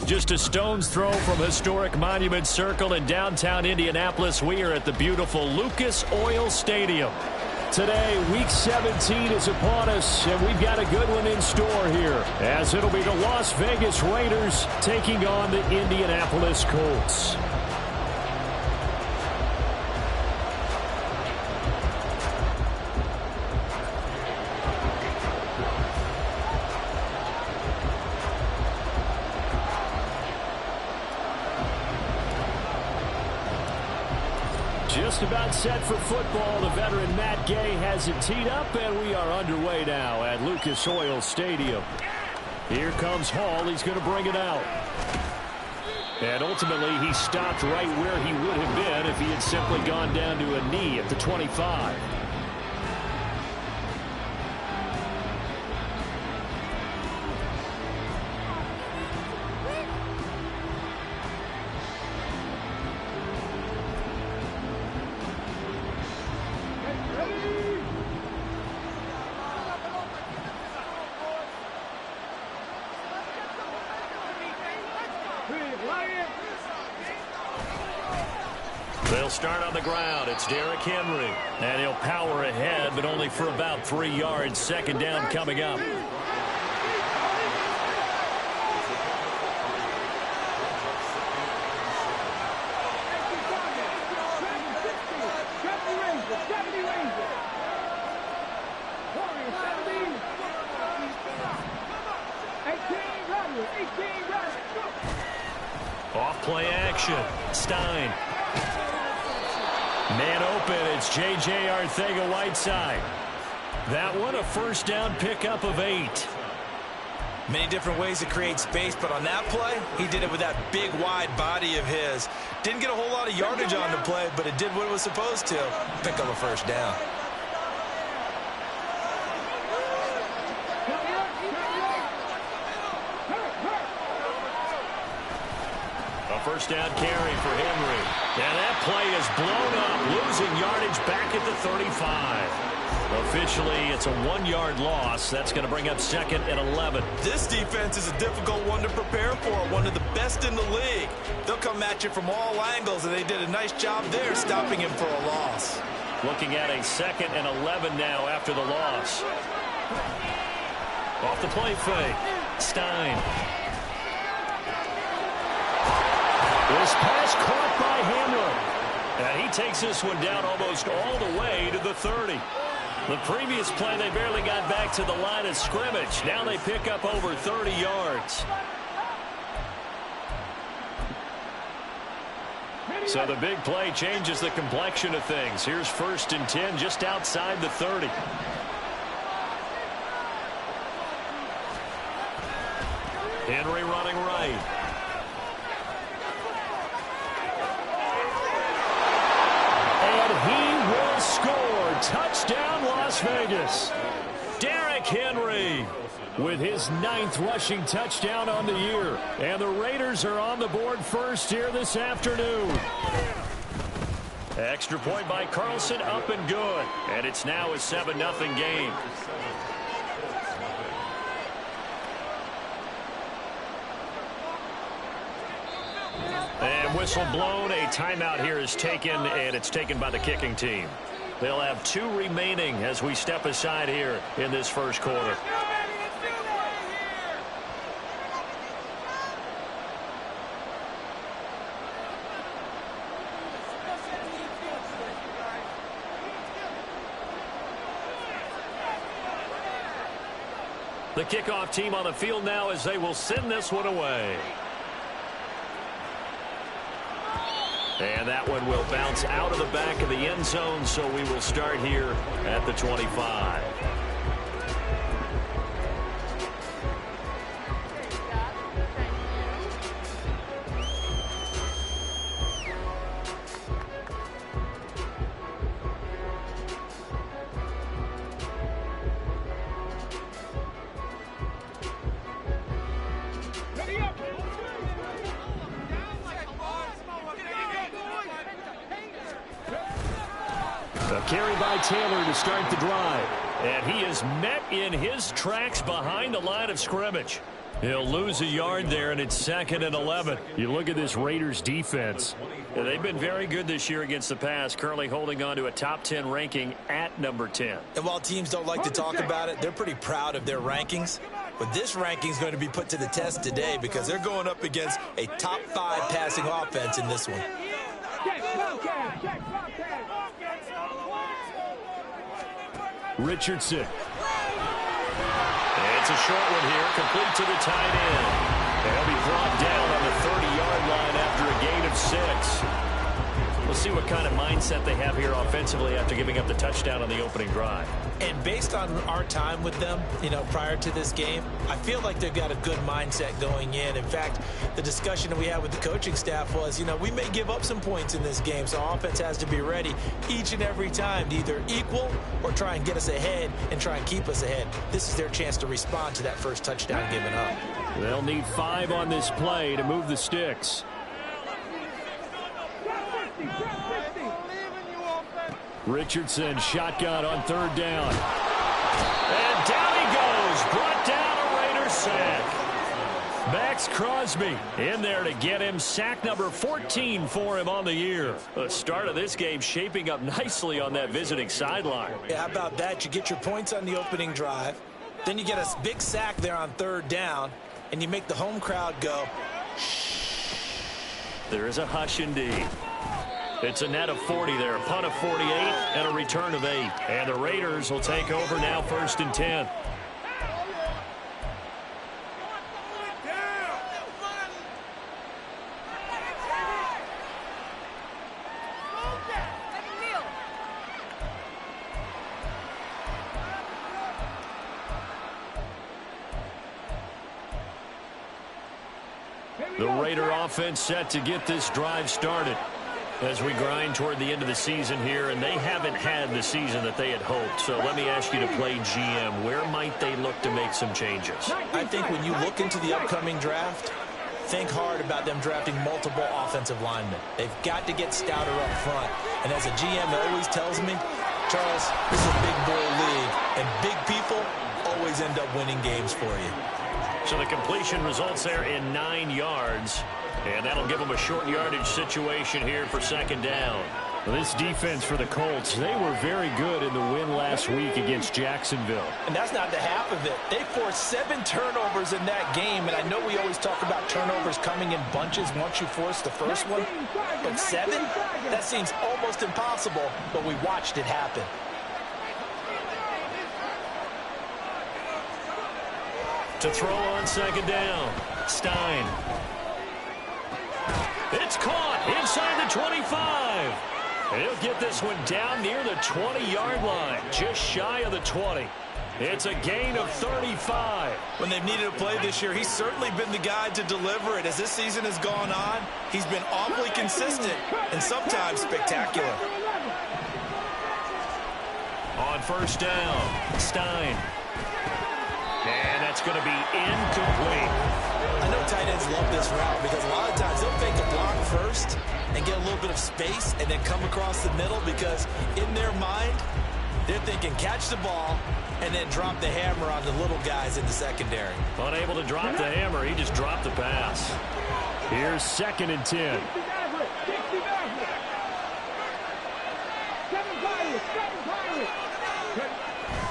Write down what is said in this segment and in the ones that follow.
Just a stone's throw from historic Monument Circle in downtown Indianapolis. We are at the beautiful Lucas Oil Stadium. Today, Week 17 is upon us, and we've got a good one in store here, as it'll be the Las Vegas Raiders taking on the Indianapolis Colts. Just about set for football. The veteran Matt Gay has it teed up, and we are underway now at Lucas Oil Stadium. Here comes Hall. He's going to bring it out. And ultimately, he stopped right where he would have been if he had simply gone down to a knee at the 25. They'll start on the ground. It's Derrick Henry. And he'll power ahead, but only for about 3 yards. Second down coming up. Off play action. Stein. Man open, it's J.J. Arcega-Whiteside. That one, a first down pickup of 8. Many different ways to create space, but on that play, he did it with that big, wide body of his. Didn't get a whole lot of yardage on the play, but it did what it was supposed to. Pick up a first down. First down carry for Henry. And that play is blown up, losing yardage back at the 35. Officially, it's a 1-yard loss. That's going to bring up second and 11. This defense is a difficult one to prepare for, one of the best in the league. They'll come at you from all angles, and they did a nice job there stopping him for a loss. Looking at a second and 11 now after the loss. Off the play fake. Stein. This pass caught by Hamler. And he takes this one down almost all the way to the 30. The previous play, they barely got back to the line of scrimmage. Now they pick up over 30 yards. So the big play changes the complexion of things. Here's 1st and 10 just outside the 30. Henry running right. He will score. Touchdown, Las Vegas. Derrick Henry with his 9th rushing touchdown on the year. And the Raiders are on the board first here this afternoon. Extra point by Carlson, up and good. And it's now a 7-0 game. And whistle blown. A timeout here is taken, and it's taken by the kicking team. They'll have 2 remaining as we step aside here in this first quarter. The kickoff team on the field now as they will send this one away. And that one will bounce out of the back of the end zone, so we will start here at the 25. A carry by Taylor to start the drive. And he is met in his tracks behind the line of scrimmage. He'll lose a yard there, and it's 2nd and 11. You look at this Raiders defense. They've been very good this year against the pass, currently holding on to a top 10 ranking at number 10. And while teams don't like to talk about it, they're pretty proud of their rankings. But this ranking is going to be put to the test today because they're going up against a top 5 passing offense in this one. Richardson. It's a short one here, complete to the tight end. They'll be brought down on the 30-yard line after a gain of 6. We'll see what kind of mindset they have here offensively after giving up the touchdown on the opening drive. And based on our time with them, prior to this game, I feel like they've got a good mindset going in. In fact, the discussion that we had with the coaching staff was, we may give up some points in this game, so our offense has to be ready each and every time to either equal or try and get us ahead and try and keep us ahead. This is their chance to respond to that first touchdown given up. They'll need 5 on this play to move the sticks. Richardson, shotgun on 3rd down. And down he goes. Brought down a Raider sack. Max Crosby in there to get him. Sack number 14 for him on the year. The start of this game shaping up nicely on that visiting sideline. Yeah, how about that? You get your points on the opening drive. Then you get a big sack there on 3rd down. And you make the home crowd go, shh. There is a hush indeed. It's a net of 40 there, a punt of 48, and a return of 8. And the Raiders will take over now 1st and 10. The Raider offense set to get this drive started as we grind toward the end of the season here, and they haven't had the season that they had hoped. So let me ask you to play GM. Where might they look to make some changes? I think when you look into the upcoming draft, think hard about them drafting multiple offensive linemen. They've got to get stouter up front. And as a GM always tells me, Charles, this is a big boy league, and big people always end up winning games for you. So the completion results there in 9 yards. And that'll give them a short yardage situation here for 2nd down. Well, this defense for the Colts, they were very good in the win last week against Jacksonville. And that's not the half of it. They forced 7 turnovers in that game. And I know we always talk about turnovers coming in bunches once you force the first one. But 7? That seems almost impossible, but we watched it happen. To throw on 2nd down, Stein. It's caught inside the 25. He'll get this one down near the 20-yard line, just shy of the 20. It's a gain of 35. When they've needed a play this year, he's certainly been the guy to deliver it. As this season has gone on, he's been awfully consistent and sometimes spectacular. On 1st down, Stein. And that's going to be incomplete. I know tight ends love this route because a lot of times they'll fake a block first and get a little bit of space and then come across the middle because in their mind, they're thinking catch the ball and then drop the hammer on the little guys in the secondary. Unable to drop the hammer, he just dropped the pass. Here's 2nd and 10.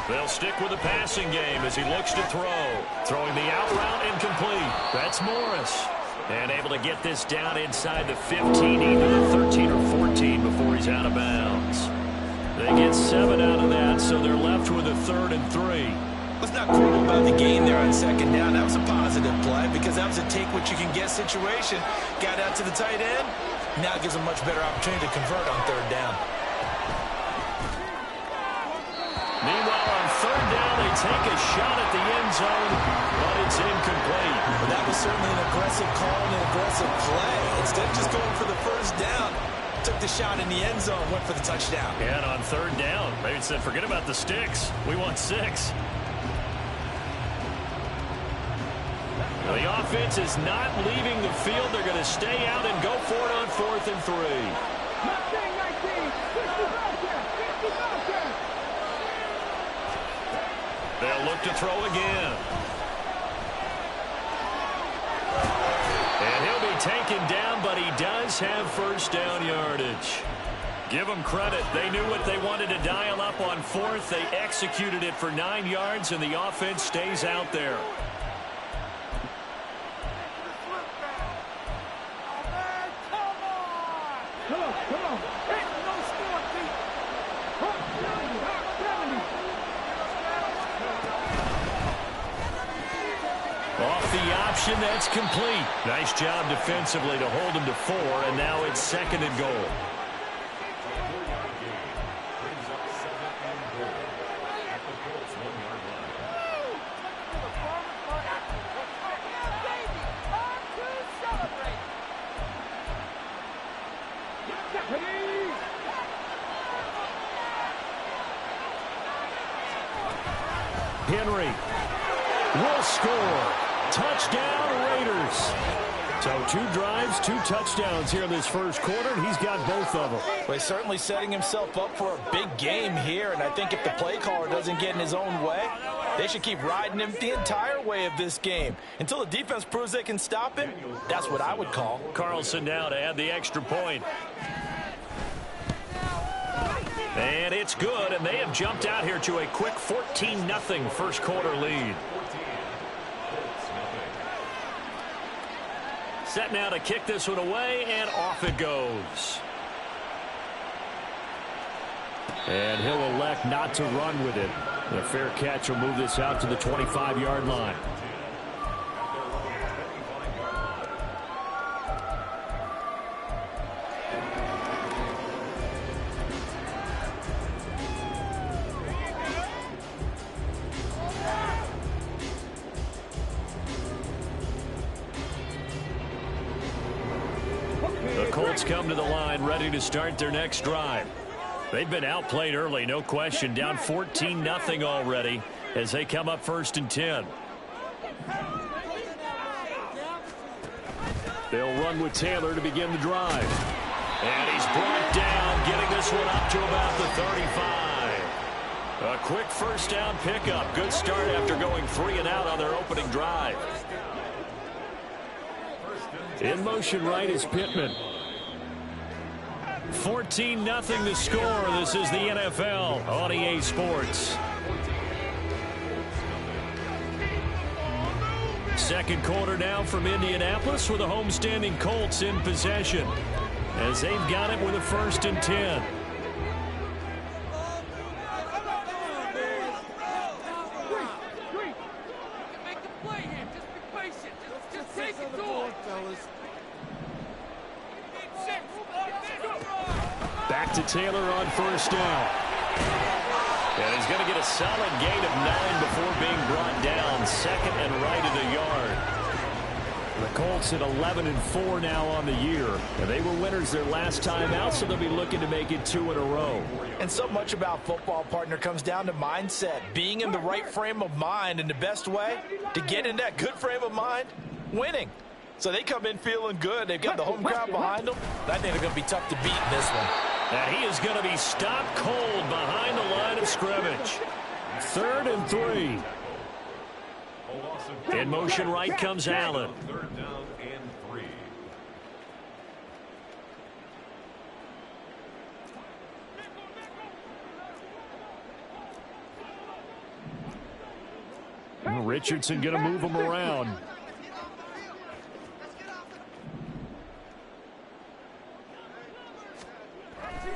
They'll stick with the passing game as he looks to throw. Throwing the out route incomplete. That's Morris. And able to get this down inside the 15, either the 13 or 14 before he's out of bounds. They get 7 out of that, so they're left with a 3rd and 3. What's not cool about the gain there on 2nd down, that was a positive play because that was a take-what-you-can-get situation. Got out to the tight end. Now it gives a much better opportunity to convert on 3rd down. Meanwhile, on 3rd down, they take a shot at the end zone, but it's incomplete. Well, that was certainly an aggressive call and an aggressive play. Instead of just going for the 1st down, took the shot in the end zone, went for the touchdown. And on 3rd down, they said, forget about the sticks. We want 6. Now, the offense is not leaving the field. They're going to stay out and go for it on 4th and 3. They'll look to throw again. taken down, but he does have first down yardage. Give them credit. They knew what they wanted to dial up on fourth. They executed it for 9 yards, and the offense stays out there. Off the option, that's complete. Nice job defensively to hold him to 4, and now it's 2nd and goal. Henry will score. Touchdown, Raiders. So 2 drives, 2 touchdowns here in this first quarter, and he's got both of them. Well, he's certainly setting himself up for a big game here, and I think if the play caller doesn't get in his own way, they should keep riding him the entire way of this game. Until the defense proves they can stop him, that's what I would call. Carlson now to add the extra point. And it's good, and they have jumped out here to a quick 14-0 first quarter lead. Set now to kick this one away, and off it goes. And he'll elect not to run with it. A fair catch will move this out to the 25-yard line. Colts come to the line ready to start their next drive. They've been outplayed early, no question. Down 14-0 already as they come up 1st and 10. They'll run with Taylor to begin the drive. And he's brought down, getting this one up to about the 35. A quick first down pickup. Good start after going 3 and out on their opening drive. In motion right is Pittman. 14-0 to score. This is the NFL on EA Sports. Second quarter now from Indianapolis with the homestanding Colts in possession as they've got it with a 1st and 10. Back to Taylor on 1st down. And he's going to get a solid gain of 9 before being brought down. 2nd and right at a yard. The Colts at 11-4 now on the year. And they were winners their last time out, so they'll be looking to make it 2 in a row. And so much about football, partner, comes down to mindset. Being in the right frame of mind, and the best way to get in that good frame of mind, winning. So they come in feeling good. They've got the home crowd behind them. I think they're going to be tough to beat in this one. And he is going to be stopped cold behind the line of scrimmage. 3rd and 3. In motion right comes Allen. 3rd down and 3. Richardson going to move him around.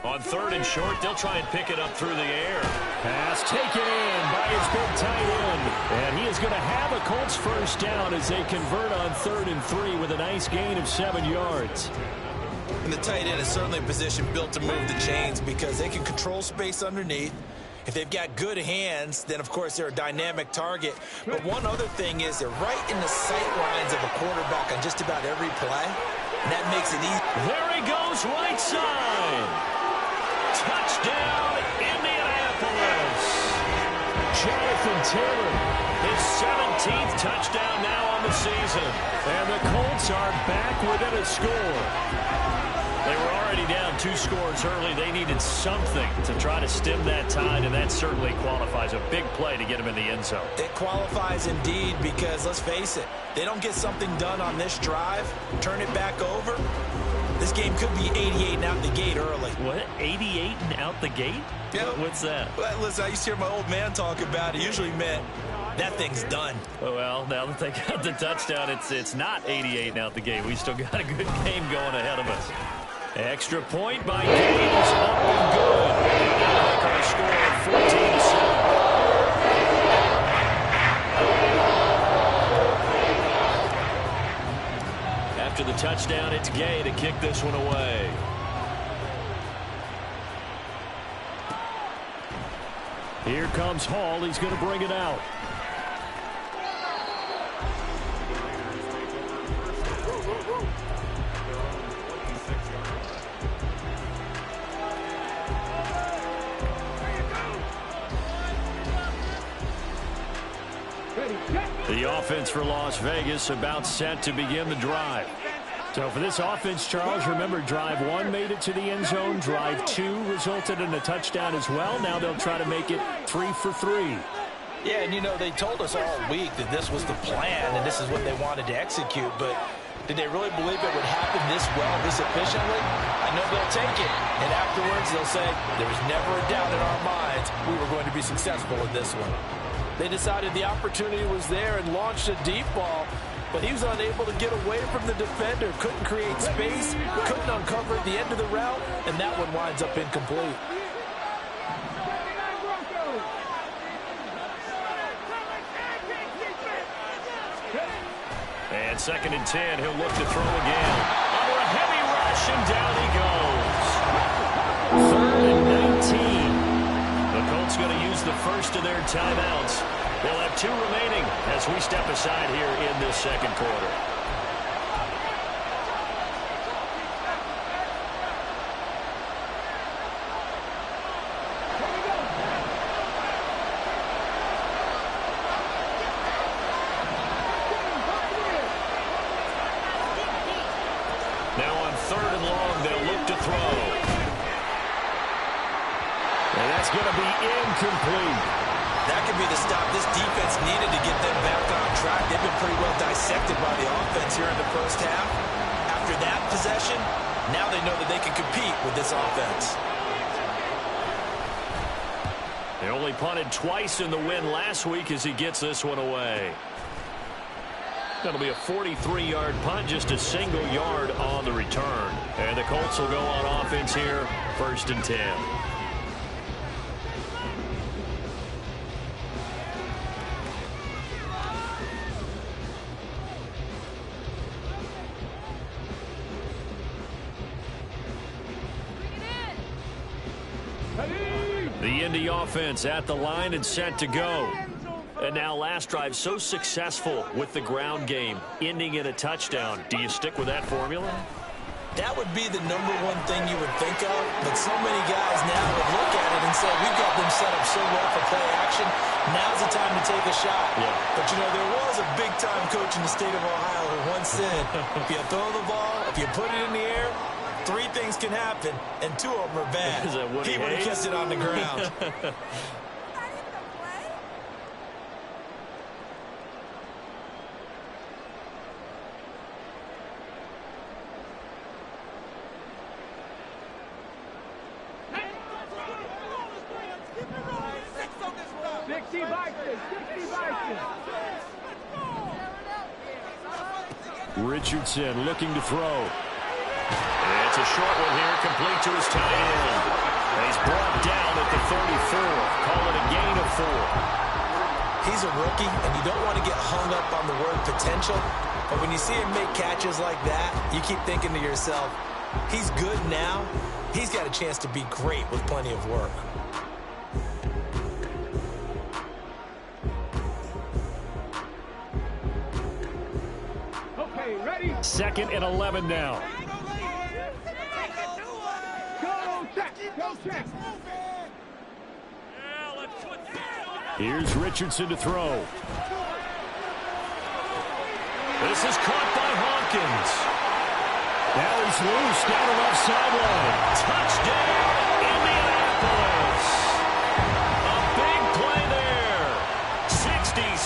On 3rd and short, they'll try and pick it up through the air. Pass taken in by his big tight end. And he is going to have a Colts first down as they convert on 3rd and 3 with a nice gain of 7 yards. And the tight end is certainly a position built to move the chains because they can control space underneath. If they've got good hands, then, of course, they're a dynamic target. But one other thing is they're right in the sight lines of a quarterback on just about every play. And that makes it easy. There he goes, right side. Touchdown, Indianapolis. Jonathan Taylor, his 17th touchdown now on the season. And the Colts are back within a score. They were already down 2 scores early. They needed something to try to stem that tide, and that certainly qualifies. A big play to get them in the end zone. It qualifies indeed because, let's face it, they don't get something done on this drive, turn it back over, this game could be 88 and out the gate early. What? 88 and out the gate? Yeah. What's that? Well, listen, I used to hear my old man talk about it. It usually meant that thing's done. Well, now that they got the touchdown, it's not 88 and out the gate. We still got a good game going ahead of us. Extra point by Gaines, up and good. Now make our score of 14-7. After the touchdown, it's Gay to kick this one away. Here comes Hall. He's going to bring it out. The offense for Las Vegas about set to begin the drive. So for this offense, Charles, remember drive 1 made it to the end zone. Drive 2 resulted in a touchdown as well. Now they'll try to make it 3 for 3. Yeah, and you know, they told us all week that this was the plan and this is what they wanted to execute, but did they really believe it would happen this well, this efficiently? I know they'll take it, and afterwards they'll say, there was never a doubt in our minds we were going to be successful with this one. They decided the opportunity was there and launched a deep ball, but he was unable to get away from the defender, couldn't create space, couldn't uncover at the end of the route, and that one winds up incomplete. And 2nd and 10, he'll look to throw again. Under a heavy rush, and down he goes. 3rd and 19. The Colts going to use the first of their timeouts. They'll have 2 remaining as we step aside here in this 2nd quarter. Now on 3rd and long, they'll look to throw. And that's going to be incomplete. That could be the stop this defense needed to get them back on track. They've been pretty well dissected by the offense here in the first half. After that possession, now they know that they can compete with this offense. They only punted twice in the win last week as he gets this one away. That'll be a 43-yard punt, just a single yard on the return. And the Colts will go on offense here, 1st and 10. The Indy offense at the line and set to go. And now last drive so successful with the ground game, ending in a touchdown. Do you stick with that formula? That would be the #1 thing you would think of, but so many guys now would look at it and say, we've got them set up so well for play action, now's the time to take a shot. Yeah. But, you know, there was a big-time coach in the state of Ohio who once said, if you throw the ball, if you put it in the air, 3 things can happen, and 2 of them are bad. He would have kept it on the ground. Richardson looking to throw. It's a short one here, complete to his tight end. And he's brought down at the 34. Call it a gain of 4. He's a rookie, and you don't want to get hung up on the word potential. But when you see him make catches like that, you keep thinking to yourself, he's good now. He's got a chance to be great with plenty of work. Okay, ready? 2nd and 11 now. Go check, go check. Here's Richardson to throw. This is caught by Hawkins. Now he's loose down the left sideline. Touchdown, Indianapolis. A big play there. 66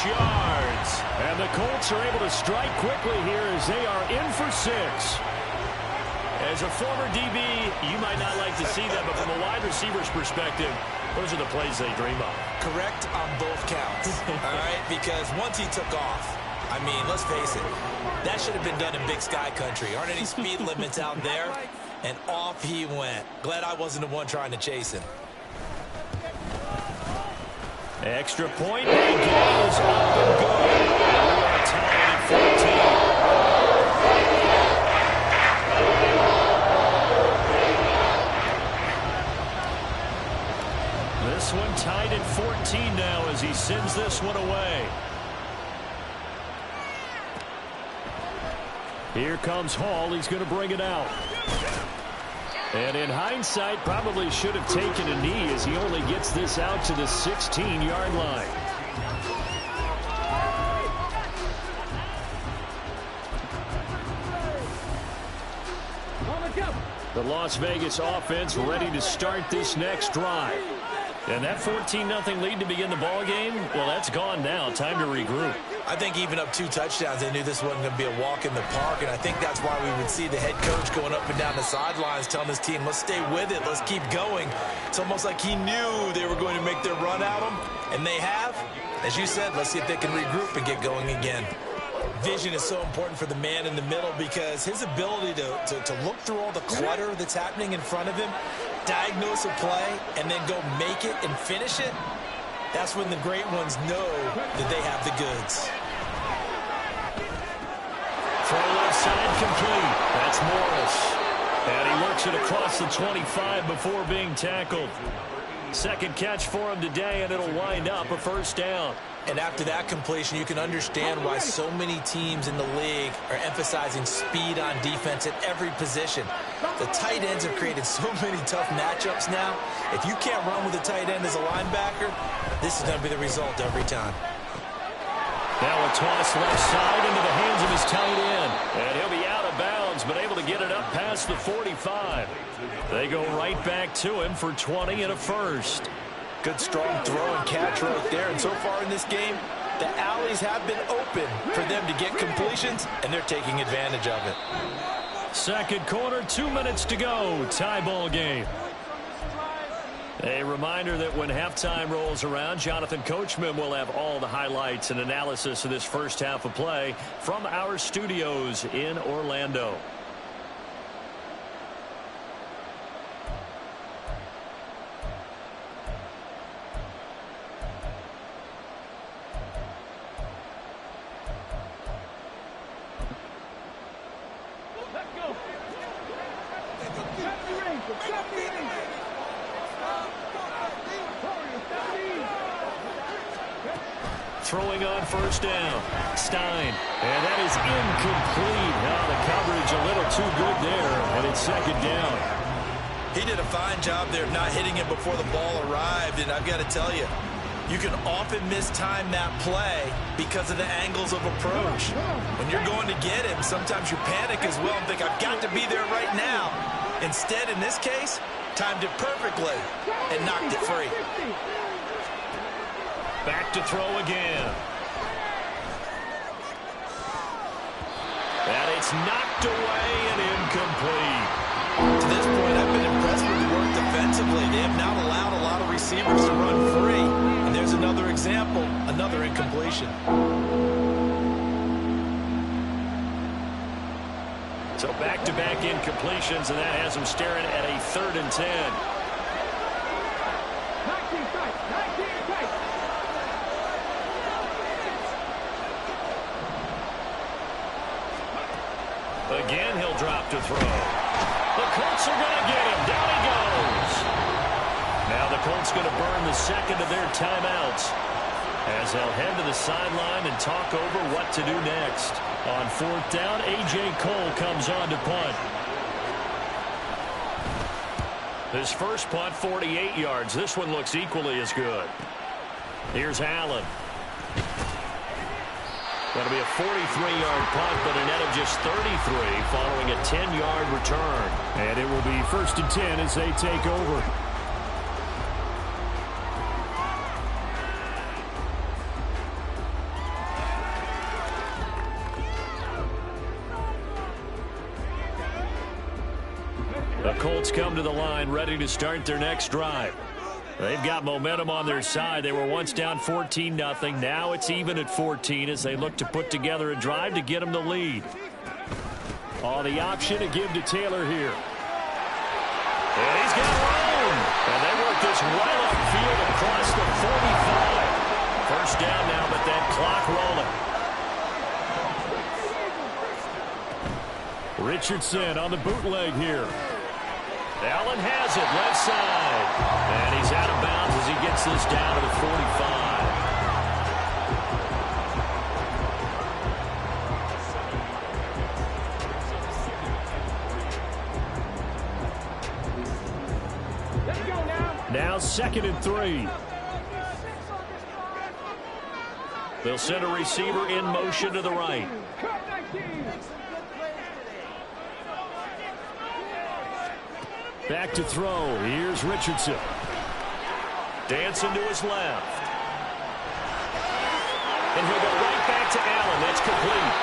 yards. And the Colts are able to strike quickly here as they are in for 6. As a former DB, you might not like to see that, but from a wide receiver's perspective, those are the plays they dream of. Correct on both counts, all right? Because once he took off, I mean, let's face it, that should have been done in Big Sky country. Aren't any speed limits out there? And off he went. Glad I wasn't the one trying to chase him. Extra point, and goes up and good. We are tied at 14. This one tied at 14 now as he sends this one away. Here comes Hall. He's going to bring it out. And in hindsight, probably should have taken a knee as he only gets this out to the 16-yard line. The Las Vegas offense ready to start this next drive. And that 14-0 lead to begin the ball game, well, that's gone now. Time to regroup. I think even up 2 touchdowns, they knew this wasn't going to be a walk in the park, and I think that's why we would see the head coach going up and down the sidelines telling his team, let's stay with it, let's keep going. It's almost like he knew they were going to make their run at him, and they have. As you said, let's see if they can regroup and get going again. Vision is so important for the man in the middle because his ability to look through all the clutter that's happening in front of him, diagnose a play, and then go make it and finish it, that's when the great ones know that they have the goods. Throw left side complete. That's Morris. And he works it across the 25 before being tackled. Second catch for him today, and it'll wind up a first down. And after that completion, you can understand why so many teams in the league are emphasizing speed on defense at every position. The tight ends have created so many tough matchups now. If you can't run with a tight end as a linebacker, this is going to be the result every time. Now a toss left side into the hands of his tight end. And he'll be out of bounds, but able to get it up past the 45. They go right back to him for 20 and a first. Good strong throw and catch right there. And so far in this game, the alleys have been open for them to get completions, and they're taking advantage of it. Second quarter, 2 minutes to go. Tie ball game. A reminder that when halftime rolls around, Jonathan Coachman will have all the highlights and analysis of this first half of play from our studios in Orlando. Throwing on first down. Stein. And that is incomplete. Now the coverage a little too good there. And it's second down. He did a fine job there of not hitting it before the ball arrived. And I've got to tell you, you can often mistime that play because of the angles of approach. When you're going to get him, sometimes you panic as well and think, I've got to be there right now. Instead, in this case, timed it perfectly and knocked it free. Back to throw again. And it's knocked away and incomplete. To this point, I've been impressed with the work defensively. They have not allowed a lot of receivers to run free. And there's another example, another incompletion. So back-to-back incompletions, and that has them staring at a 3rd and 10. Again, he'll drop to throw. The Colts are going to get him. Down he goes. Now the Colts going to burn the second of their timeouts as they'll head to the sideline and talk over what to do next. On 4th down, A.J. Cole comes on to punt. His first punt, 48 yards. This one looks equally as good. Here's Allen. That'll be a 43-yard punt, but a net of just 33 following a 10-yard return. And it will be 1st and 10 as they take over. The Colts come to the line ready to start their next drive. They've got momentum on their side. They were once down 14-0. Now it's even at 14 as they look to put together a drive to get them the lead. Oh, the option to give to Taylor here. And he's got room. And they work this well upfield across the 45. First down now, but that clock rolling. Richardson on the bootleg here. Allen has it, left side. And he's out of bounds as he gets this down to the 45. Now 2nd and 3. They'll send a receiver in motion to the right. Back to throw. Here's Richardson. Dancing to his left. And he'll go right back to Allen. That's complete.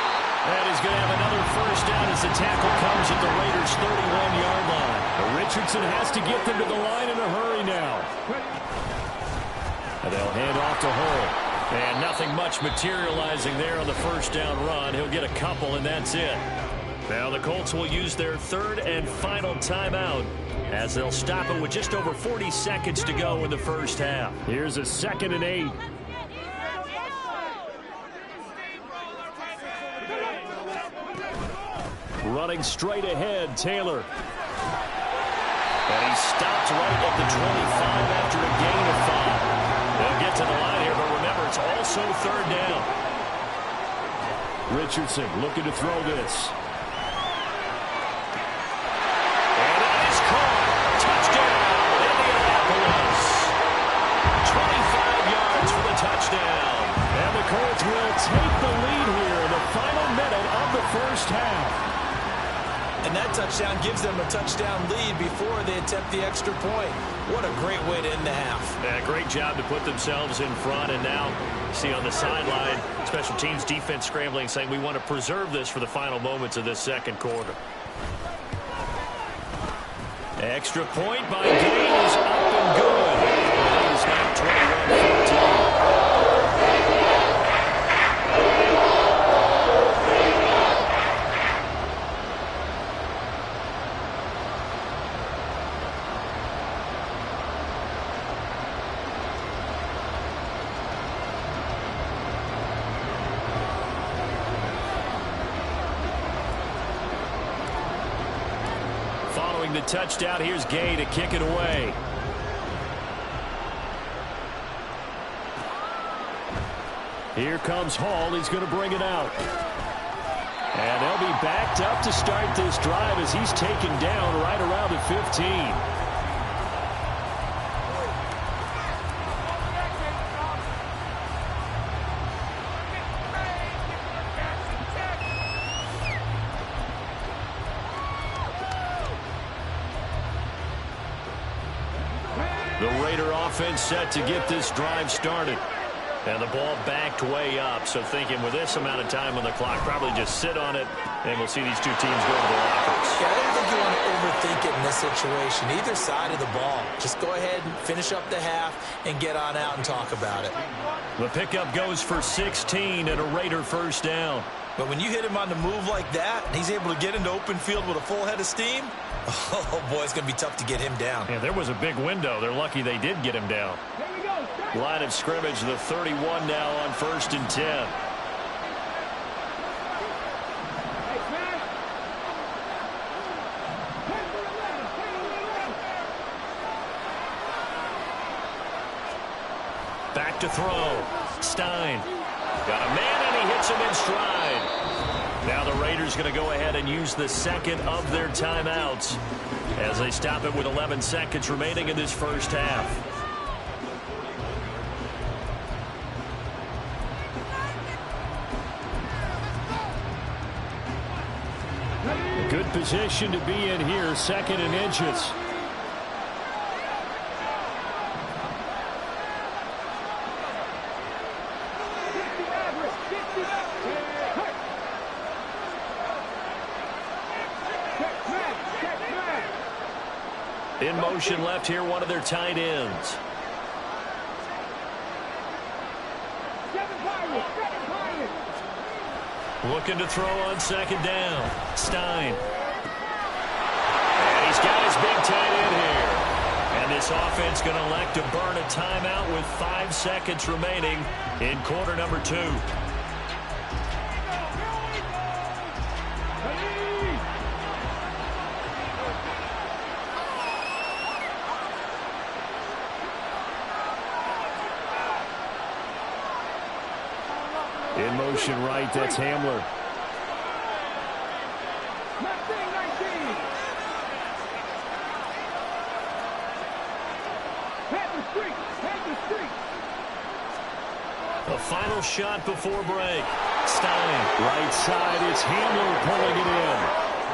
And he's going to have another first down as the tackle comes at the Raiders' 31-yard line. Richardson has to get them to the line in a hurry now. And they'll hand off to Hull. And nothing much materializing there on the first down run. He'll get a couple, and that's it. Now the Colts will use their 3rd and final timeout as they'll stop it with just over 40 seconds to go in the first half. Here's a 2nd and 8. Running straight ahead, Taylor. And he stopped right at the 25 after a gain of 5. They'll get to the line here, but remember, it's also 3rd down. Richardson looking to throw this. Touchdown. And the Colts will take the lead here in the final minute of the first half. And that touchdown gives them a touchdown lead before they attempt the extra point. What a great way to end the half. Yeah, great job to put themselves in front. And now, see on the sideline, special teams defense scrambling, saying we want to preserve this for the final moments of this second quarter. Extra point by Gay is up and good. It is now 21-14. The touchdown. Here's Gay to kick it away. Here comes Hall. He's going to bring it out. And they'll be backed up to start this drive as he's taken down right around the 15. The Raider offense set to get this drive started. And the ball backed way up. So thinking with this amount of time on the clock, probably just sit on it, and we'll see these two teams go to the lockers. Yeah, I don't think you want to overthink it in this situation. Either side of the ball. Just go ahead and finish up the half and get on out and talk about it. The pickup goes for 16 and a Raider first down. But when you hit him on the move like that, and he's able to get into open field with a full head of steam, oh, boy, it's going to be tough to get him down. Yeah, there was a big window. They're lucky they did get him down. Line of scrimmage, the 31 now on 1st and 10. Back to throw. Stein. Got a man, and he hits him in stride. Now the Raiders going to go ahead and use the second of their timeouts as they stop it with 11 seconds remaining in this first half. Good position to be in here, 2nd and inches. In motion left here, one of their tight ends. Looking to throw on 2nd down. Stein. And he's got his big tight end here. And this offense going to elect to burn a timeout with 5 seconds remaining in quarter number 2. In motion right, that's Hamler. A final shot before break. Stein. Right side, it's Hamler pulling it in.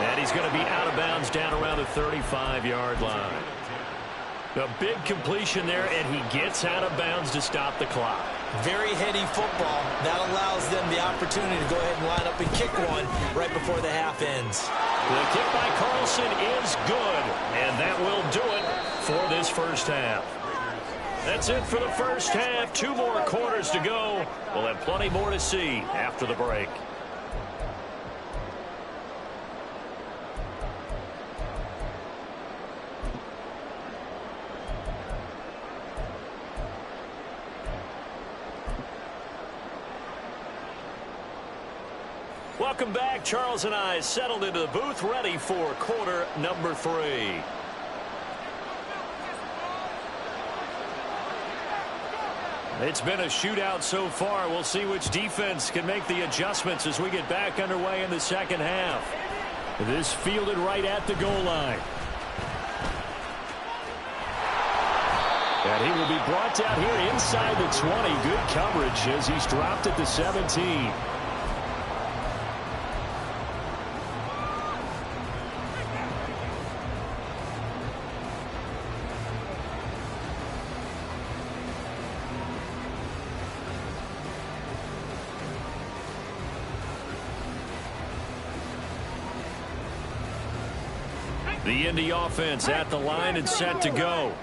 And he's going to be out of bounds down around the 35-yard line. A big completion there, and he gets out of bounds to stop the clock. Very heady football. That allows them the opportunity to go ahead and line up and kick one right before the half ends. The kick by Carlson is good, and that will do it for this first half. That's it for the first half. 2 more quarters to go. We'll have plenty more to see after the break. Welcome back. Charles and I settled into the booth, ready for quarter number 3. It's been a shootout so far. We'll see which defense can make the adjustments as we get back underway in the second half. This fielded right at the goal line. And he will be brought down here inside the 20. Good coverage as he's dropped at the 17. The Indy offense at the line and set to go.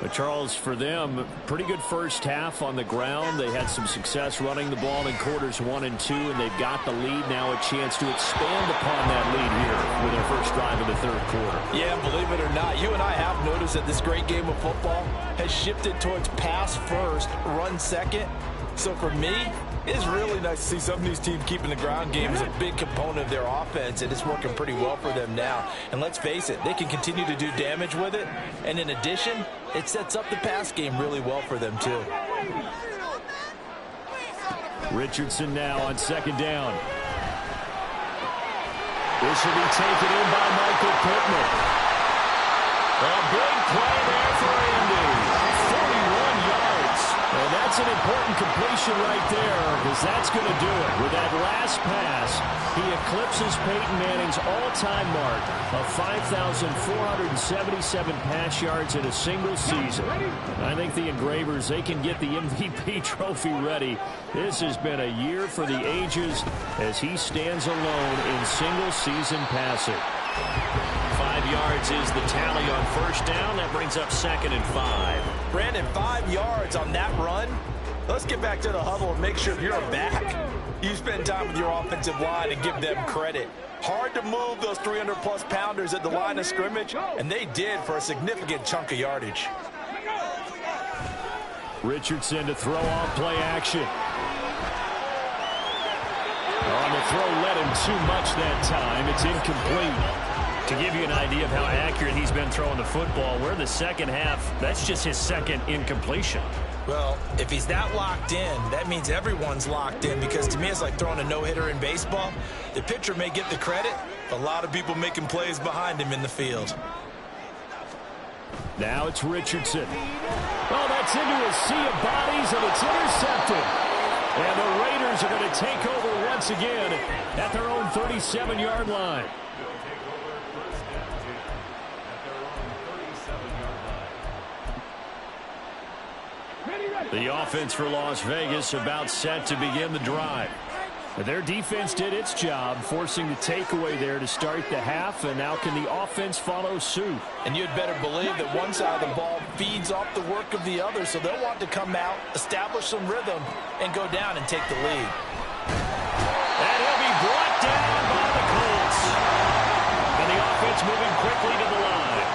But Charles, for them, pretty good first half on the ground. They had some success running the ball in quarters 1 and 2, and they've got the lead. Now a chance to expand upon that lead here with their first drive of the third quarter. Yeah, believe it or not, you and I have noticed that this great game of football has shifted towards pass first, run second. So for me, it's really nice to see some of these teams keeping the ground game as a big component of their offense, and it's working pretty well for them now. And let's face it, they can continue to do damage with it. And in addition, it sets up the pass game really well for them, too. Richardson now on 2nd down. This will be taken in by Michael Pittman. A big play there for Indy. 41 yards. And that's an important completion right there, because that's going to do it. With that last pass, he eclipses Peyton Manning's all-time mark of 5,477 pass yards in a single season. I think the Engravers, they can get the MVP trophy ready. This has been a year for the ages as he stands alone in single-season passing. 5 yards is the tally on first down. That brings up 2nd and 5. Brandon, 5 yards on that run. Let's get back to the huddle and make sure if you're a back, you spend time with your offensive line and give them credit. Hard to move those 300-plus pounders at the line of scrimmage, and they did for a significant chunk of yardage. Richardson to throw off play action. On the throw, led him too much that time. It's incomplete. To give you an idea of how accurate he's been throwing the football, we're in the second half. That's just his second incompletion. Well, if he's that locked in, that means everyone's locked in, because to me it's like throwing a no-hitter in baseball. The pitcher may get the credit, but a lot of people making plays behind him in the field. Now it's Richardson. Oh, that's into a sea of bodies, and it's intercepted. And the Raiders are going to take over once again at their own 37-yard line. The offense for Las Vegas about set to begin the drive. Their defense did its job, forcing the takeaway there to start the half, and now can the offense follow suit? And you'd better believe that one side of the ball feeds off the work of the other, so they'll want to come out, establish some rhythm, and go down and take the lead. And he'll be brought down by the Colts. And the offense moving quickly to the line.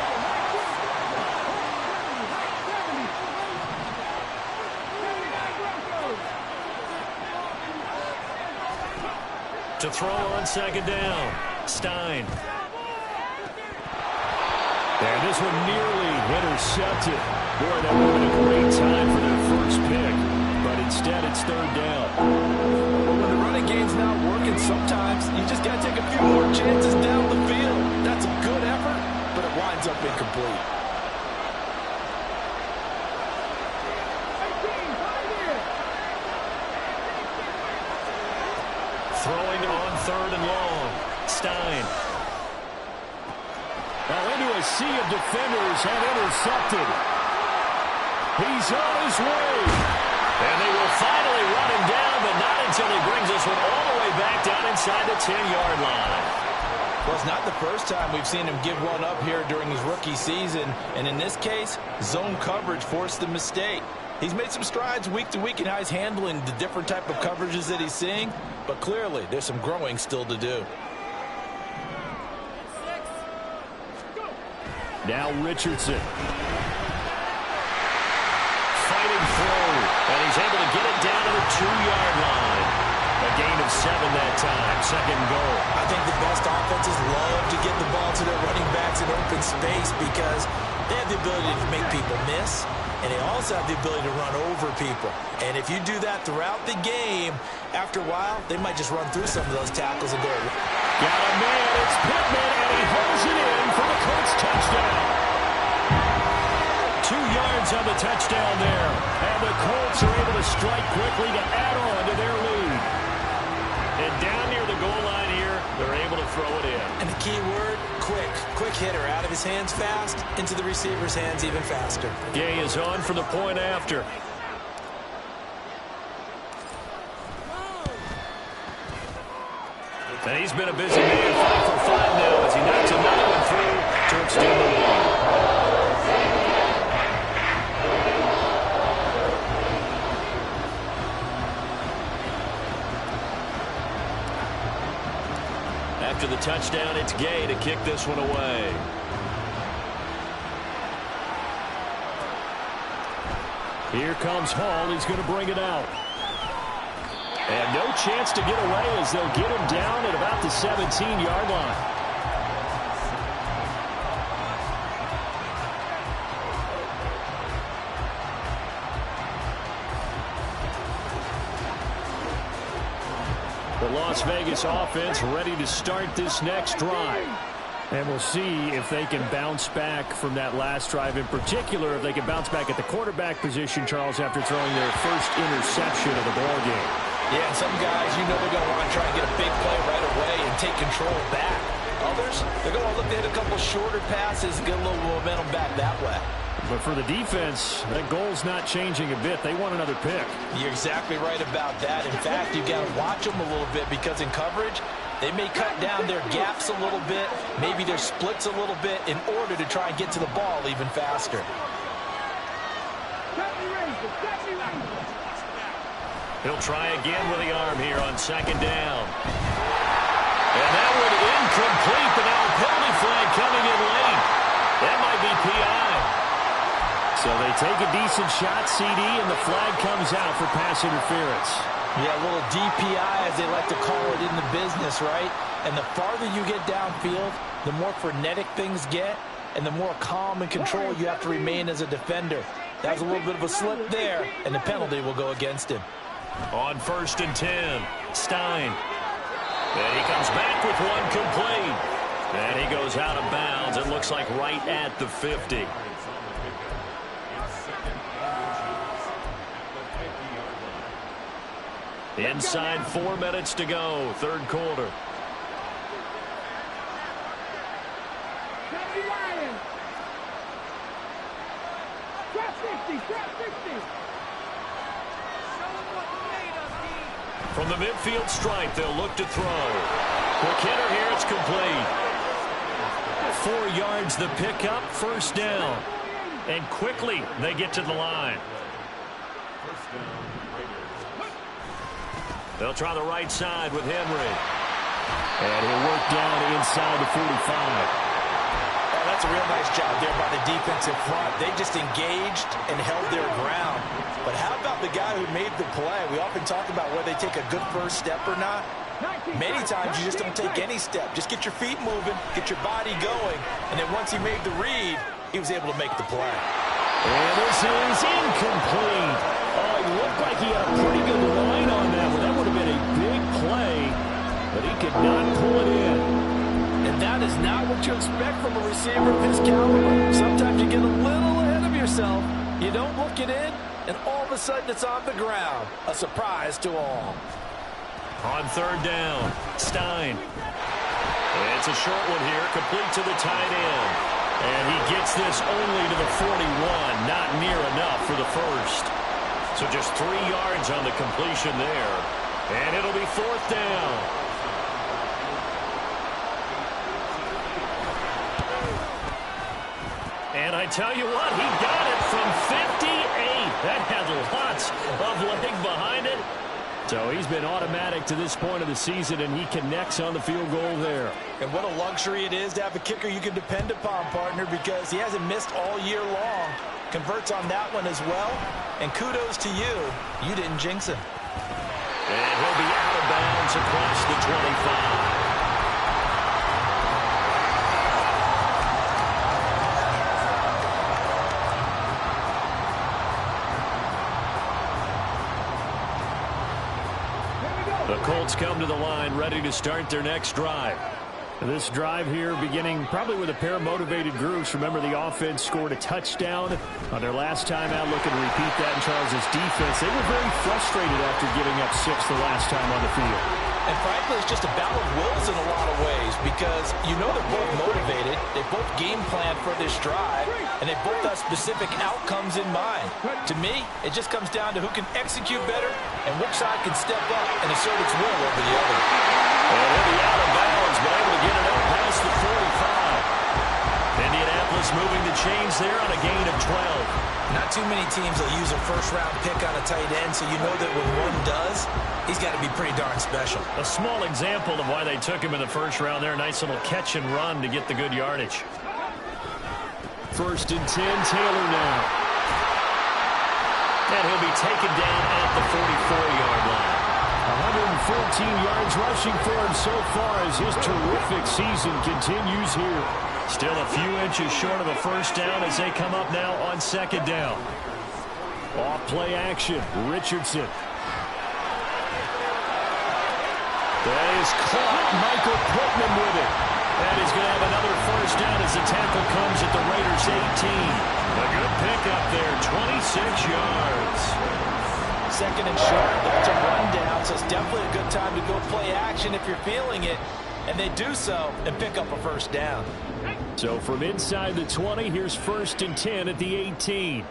To throw on second down, Stein. And this one nearly intercepted. Boy, that would have been a great time for their first pick. But instead, it's third down. Well, when the running game's not working, sometimes you just got to take a few more chances down the field. That's a good effort, but it winds up incomplete. Throwing on third and long. Stein. Now into a sea of defenders have intercepted. He's on his way. And they will finally run him down, but not until he brings this one all the way back down inside the 10-yard line. Well, it's not the first time we've seen him give one up here during his rookie season. And in this case, zone coverage forced the mistake. He's made some strides week to week in how he's handling the different type of coverages that he's seeing. But clearly, there's some growing still to do. Now Richardson. Fighting through. And he's able to get it down to the 2-yard line. A gain of 7 that time. Second goal. I think the best offenses love to get the ball to their running backs in open space because they have the ability to make people miss, and they also have the ability to run over people. And if you do that throughout the game, after a while, they might just run through some of those tackles and go. Got a man. It's Pittman, and he holds it in for the Colts touchdown. 2 yards on the touchdown there. And the Colts are able to strike quickly to add on to their lead. And down near the goal line here, they're able to throw it in. And the key word, quick. Quick hitter. Out of his hands fast, into the receiver's hands even faster. Gay is on for the point after. And he's been a busy man, 5 for 5 now as he knocks another one through to extend the lead. After the touchdown, it's Gay to kick this one away. Here comes Hall. He's going to bring it out. And no chance to get away as they'll get him down at about the 17-yard line. The Las Vegas offense ready to start this next drive. And we'll see if they can bounce back from that last drive. In particular, if they can bounce back at the quarterback position, Charles, after throwing their first interception of the ballgame. Yeah, and some guys, you know they're going to want to try and get a big play right away and take control back. Others, they're going to look to hit a couple shorter passes and get a little momentum back that way. But for the defense, that goal's not changing a bit. They want another pick. You're exactly right about that. In fact, you got to watch them a little bit because in coverage, they may cut down their gaps a little bit, maybe their splits a little bit in order to try and get to the ball even faster. He'll try again with the arm here on second down. And that one incomplete, but now a penalty flag coming in late. That might be PI. So they take a decent shot, CD, and the flag comes out for pass interference. Yeah, a little DPI, as they like to call it in the business, right? And the farther you get downfield, the more frenetic things get, and the more calm and control you have to remain as a defender. That was a little bit of a slip there, and the penalty will go against him. On 1st and 10, Stein. And he comes back with one complete. And he goes out of bounds. It looks like right at the 50. Inside 4 minutes to go, third quarter. From the midfield stripe, they'll look to throw. Quick hitter here, it's complete. 4 yards the pickup, first down. And quickly they get to the line. They'll try the right side with Henry. And he'll work down inside the 45. That's a real nice job there by the defensive front. They just engaged and held their ground. But how about the guy who made the play? We often talk about whether they take a good first step or not. Many times you just don't take any step. Just get your feet moving, get your body going, and then once he made the read, he was able to make the play. And this is incomplete. Oh, it looked like he had a pretty good line on that one. That would have been a big play, but he could not pull it in. And that is not what you expect from a receiver of his caliber. Sometimes you get a little ahead of yourself. You don't look it in, and all of a sudden it's on the ground. A surprise to all. On third down, Stein. It's a short one here, complete to the tight end. And he gets this only to the 41, not near enough for the first. So just 3 yards on the completion there. And it'll be fourth down. And I tell you what, he got it from 58. That had lots of leg behind it. So he's been automatic to this point of the season, and he connects on the field goal there. And what a luxury it is to have a kicker you can depend upon, partner, because he hasn't missed all year long. Converts on that one as well. And kudos to you. You didn't jinx him. And he'll be out of bounds across the 25. The Colts come to the line, ready to start their next drive. This drive here beginning probably with a pair of motivated groups. Remember, the offense scored a touchdown on their last time out, looking to repeat that in Charles' defense. They were very frustrated after giving up 6 the last time on the field. And frankly, it's just a battle of wills in a lot of ways because you know they're both motivated. They both game plan for this drive, and they both have specific outcomes in mind. To me, it just comes down to who can execute better and which side can step up and assert its will over the other. And he'll be out of bounds, but able to get it up past the 45. Indianapolis moving the chains there on a gain of 12. Not too many teams will use a first-round pick on a tight end, so you know that when one does, he's got to be pretty darn special. A small example of why they took him in the first round there. Nice little catch and run to get the good yardage. First and 10, Taylor now. And he'll be taken down at the 44-yard line. 114 yards rushing for him so far as his terrific season continues here. Still a few inches short of a first down as they come up now on second down. Off play action, Richardson. That is caught. Michael Pittman with it. And he's going to have another first down as the tackle comes at the Raiders' 18. A good pickup there, 26 yards. Second and short, that's a rundown, so it's definitely a good time to go play action if you're feeling it. And they do so and pick up a first down. So from inside the 20, here's first and 10 at the 18.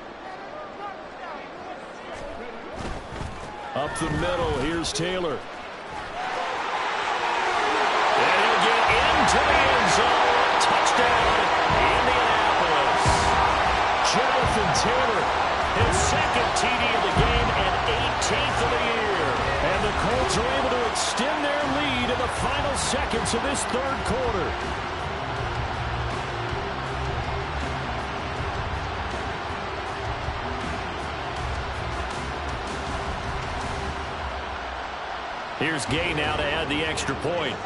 Up the middle, here's Taylor. And he'll get into the end zone. Touchdown, Indianapolis. Jonathan Taylor, his second TD of the game and 18th of the year. And the Colts are able to extend their lead in the final seconds of this third quarter. Here's Gay now to add the extra point.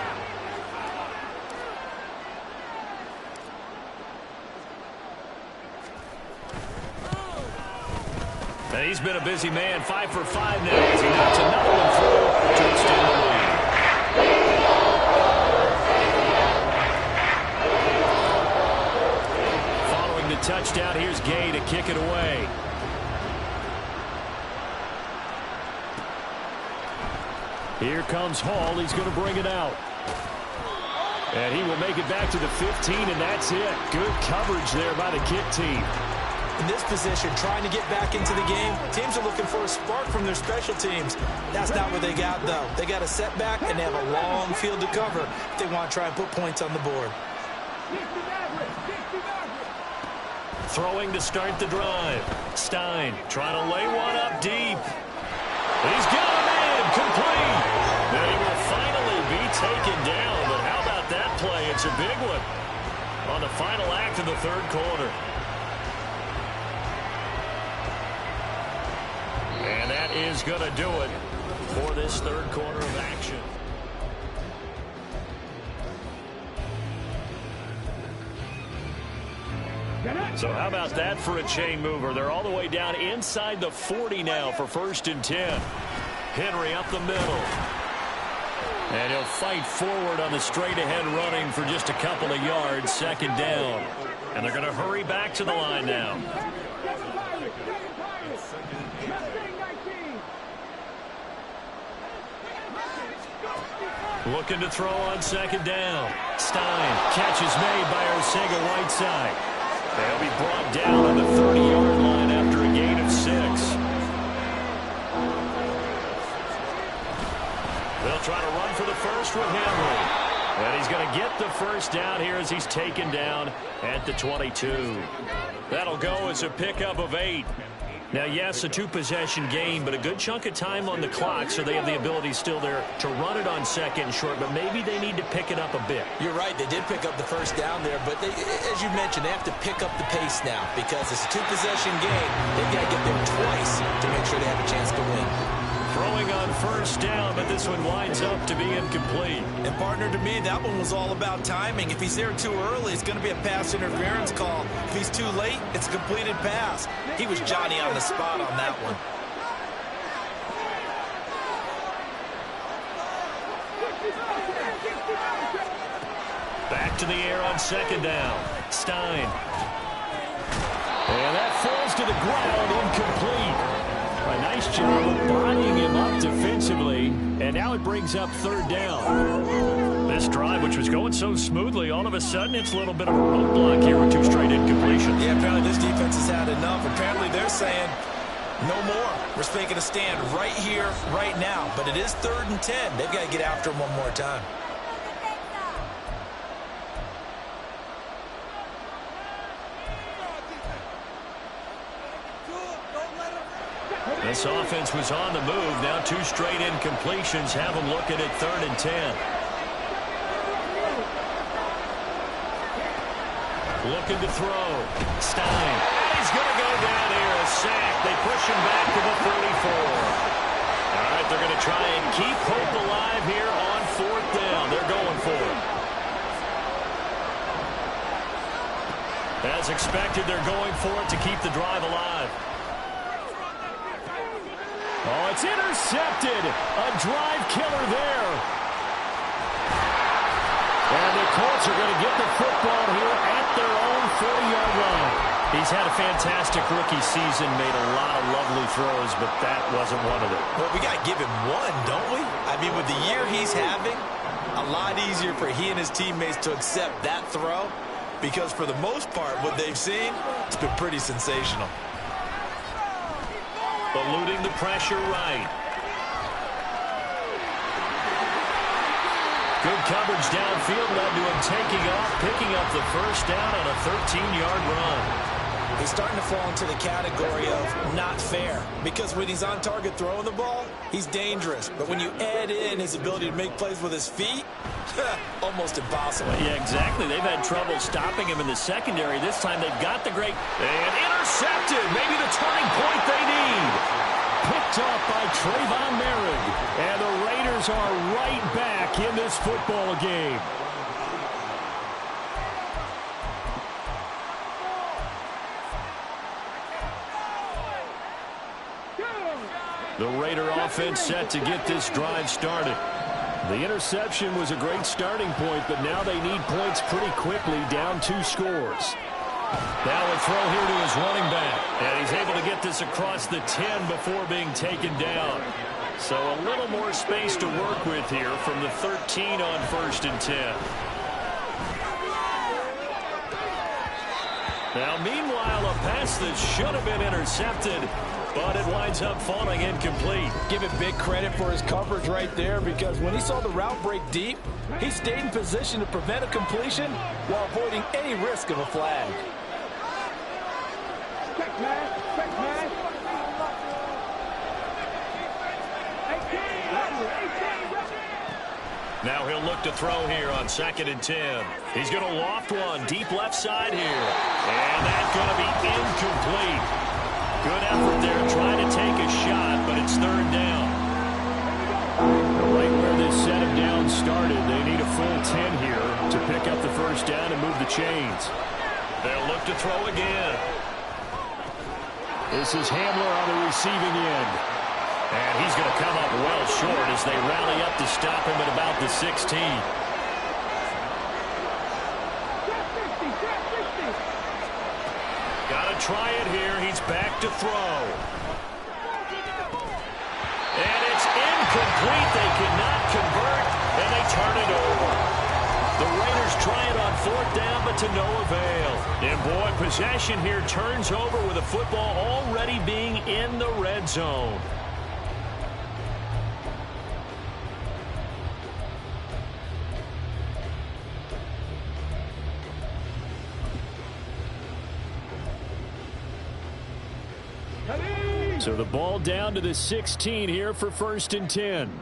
And he's been a busy man, 5 for 5 now as he knocks another one through to extend the lead. Following the touchdown, here's Gay to kick it away. Here comes Hall. He's going to bring it out. And he will make it back to the 15, and that's it. Good coverage there by the kick team. In this position, trying to get back into the game, teams are looking for a spark from their special teams. That's not what they got, though. They got a setback, and they have a long field to cover if they want to try and put points on the board. Throwing to start the drive. Stein trying to lay one up deep. He's got him in. Complete. And he will finally be taken down. But how about that play? It's a big one on the final act of the third quarter. And that is going to do it for this third quarter of action. So how about that for a chain mover? They're all the way down inside the 40 now for 1st and 10. Henry up the middle. And he'll fight forward on the straight-ahead running for just a couple of yards, 2nd down. And they're going to hurry back to the line now. Looking to throw on 2nd down. Stein, catch is made by Arcega-Whiteside. They'll be brought down on the 30-yard line after a gain of 6. They'll try to run for the first with Henry. And he's going to get the first down here as he's taken down at the 22. That'll go as a pickup of 8. Now, yes, a 2-possession game, but a good chunk of time on the clock, so they have the ability still there to run it on 2nd and short, but maybe they need to pick it up a bit. You're right. They did pick up the first down there, but they, as you mentioned, they have to pick up the pace now because it's a 2-possession game. They've got to get there twice to make sure they have a chance to win. Throwing on 1st down, but this one winds up to be incomplete. And, partner, to me, that one was all about timing. If he's there too early, it's going to be a pass interference call. If he's too late, it's a completed pass. He was Johnny on the spot on that one. Back to the air on 2nd down. Stein. And that falls to the ground, incomplete. A nice job of bodying him up defensively, and now it brings up 3rd down. This drive, which was going so smoothly, all of a sudden it's a little bit of a roadblock here with 2 straight incompletions. Yeah, apparently this defense has had enough. Apparently they're saying no more. We're making a stand right here, right now. But it is 3rd and 10. They've got to get after him one more time. This offense was on the move. Now 2 straight incompletions have them looking at 3rd and 10. Looking to throw. Stein. He's going to go down here. A sack. They push him back to the 34. All right, they're going to try and keep hope alive here on 4th down. They're going for it. As expected, they're going for it to keep the drive alive. Oh, it's intercepted. A drive killer there. And the Colts are going to get the football here at their own 40-yard line. He's had a fantastic rookie season, made a lot of lovely throws, but that wasn't one of them. Well, we got to give him one, don't we? I mean, with the year he's having, a lot easier for he and his teammates to accept that throw because for the most part, what they've seen, it's been pretty sensational. Eluding the pressure right. Good coverage downfield led to him taking off, picking up the first down on a 13-yard run. He's starting to fall into the category of not fair because when he's on target throwing the ball, he's dangerous. But when you add in his ability to make plays with his feet, almost impossible. Yeah, exactly. They've had trouble stopping him in the secondary. This time they've got the great... And intercepted. Maybe the turning point they need. Picked up by Trayvon Merritt. And the Raiders are right back in this football game. The Raider offense set to get this drive started. The interception was a great starting point, but now they need points pretty quickly, down 2 scores. Now a throw here to his running back. And he's able to get this across the 10 before being taken down. So a little more space to work with here from the 13 on 1st and 10. Now, meanwhile, a pass that should have been intercepted, but it winds up falling incomplete. Give it big credit for his coverage right there, because when he saw the route break deep, he stayed in position to prevent a completion while avoiding any risk of a flag. Check, man. Check, man. Now he'll look to throw here on 2nd and 10. He's going to loft one deep left side here. And that's going to be incomplete. Good effort there trying to take a shot, but it's 3rd down. Right where this set him down started, they need a full 10 here to pick up the 1st down and move the chains. They'll look to throw again. This is Hamler on the receiving end. And he's going to come up well short as they rally up to stop him at about the 16. Got to try it here. He's back to throw. And it's incomplete. They cannot convert, and they turn it over. The Raiders try it on 4th down, but to no avail. And boy, possession here turns over with the football already being in the red zone. So the ball down to the 16 here for 1st and 10.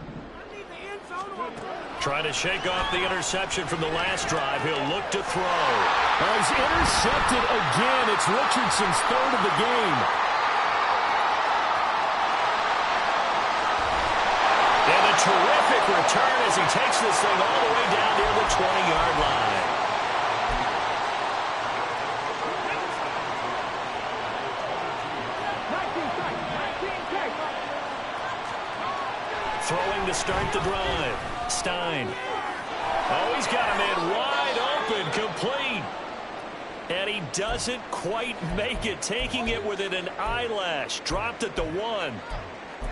Trying to shake off the interception from the last drive. He'll look to throw. He's intercepted again. It's Richardson's 3rd of the game. And a terrific return as he takes this thing all the way down near the 20-yard line. Throwing to start the drive. Stein. Oh, he's got a man wide open, complete. And he doesn't quite make it, taking it within an eyelash. Dropped at the 1.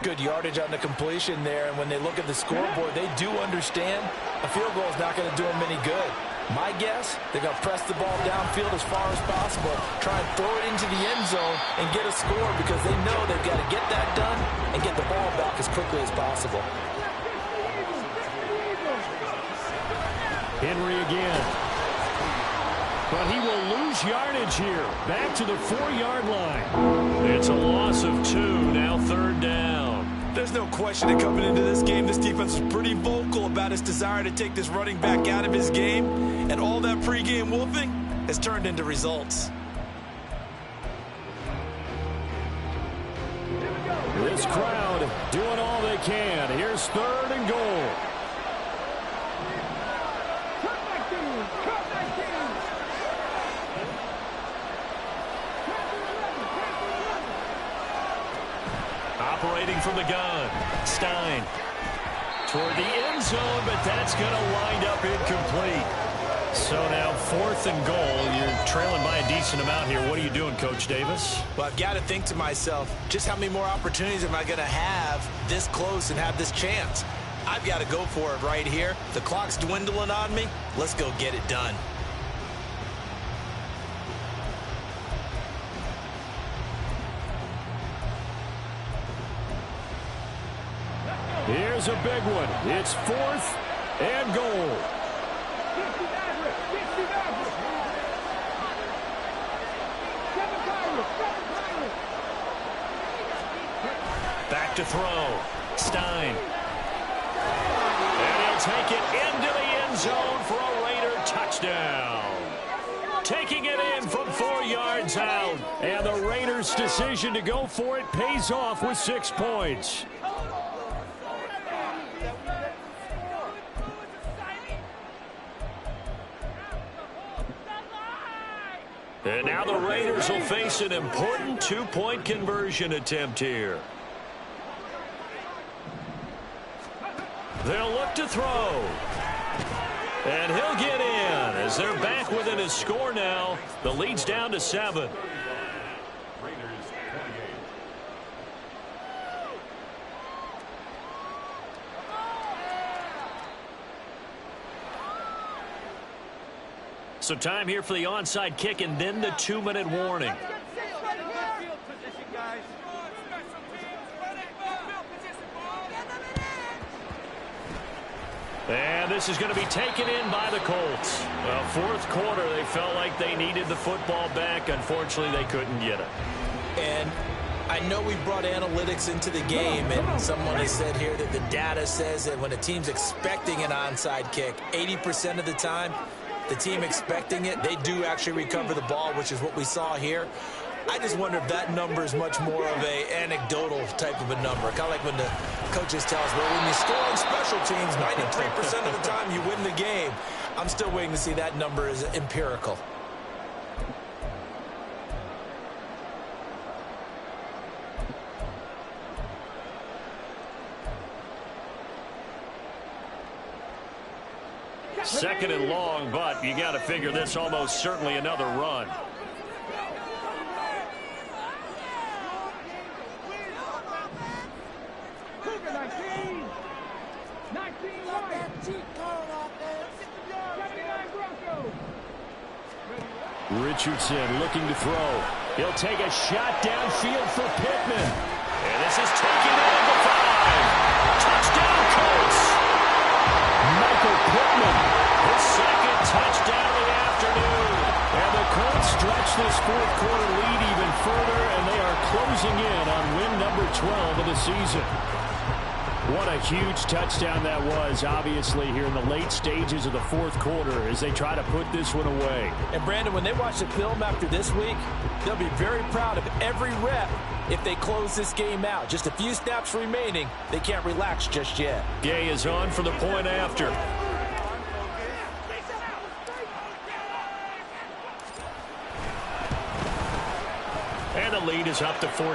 Good yardage on the completion there, and when they look at the scoreboard, they do understand a field goal is not going to do them any good. My guess, they're going to press the ball downfield as far as possible, try and throw it into the end zone and get a score, because they know they've got to get that done and get the ball back as quickly as possible. Henry again. But he will lose yardage here. Back to the 4-yard line. It's a loss of 2, now 3rd down. There's no question that coming into this game, this defense was pretty vocal about its desire to take this running back out of his game. And all that pregame wolfing has turned into results. This crowd doing all they can. Here's 3rd and goal. Operating from the gun. Stein. Toward the end zone, but that's going to wind up incomplete. So now 4th and goal. You're trailing by a decent amount here. What are you doing, Coach Davis? Well, I've got to think to myself, just how many more opportunities am I going to have this close and have this chance? I've got to go for it right here. The clock's dwindling on me. Let's go get it done. Here's a big one. It's 4th and goal. Back to throw. Stein. And he'll take it into the end zone for a Raider touchdown. Taking it in from 4 yards out. And the Raiders' decision to go for it pays off with 6 points. And now the Raiders will face an important 2-point conversion attempt here. They'll look to throw. And he'll get in as they're back within a score now. The lead's down to 7. So time here for the onside kick and then the 2-minute warning. And this is going to be taken in by the Colts. Well, fourth quarter, they felt like they needed the football back. Unfortunately, they couldn't get it. And I know we brought analytics into the game, and someone has said here that the data says that when a team's expecting an onside kick, 80% of the time, the team expecting it, they do actually recover the ball, which is what we saw here. I just wonder if that number is much more of a anecdotal type of a number. Kind of like when the coaches tell us, well, when you score on special teams, 93% of the time you win the game. I'm still waiting to see that number is empirical. Second and long, but you got to figure this almost certainly another run. Richardson looking to throw. He'll take a shot downfield for Pittman. And this is taken in at the 5. Touchdown, Colts. Michael Pittman, his second touchdown of the afternoon. And the Colts stretch this fourth quarter lead even further, and they are closing in on win number 12 of the season. What a huge touchdown that was, obviously, here in the late stages of the fourth quarter as they try to put this one away. And, Brandon, when they watch the film after this week, they'll be very proud of every rep if they close this game out. Just a few snaps remaining. They can't relax just yet. Gay is on for the point after. And the lead is up to 14.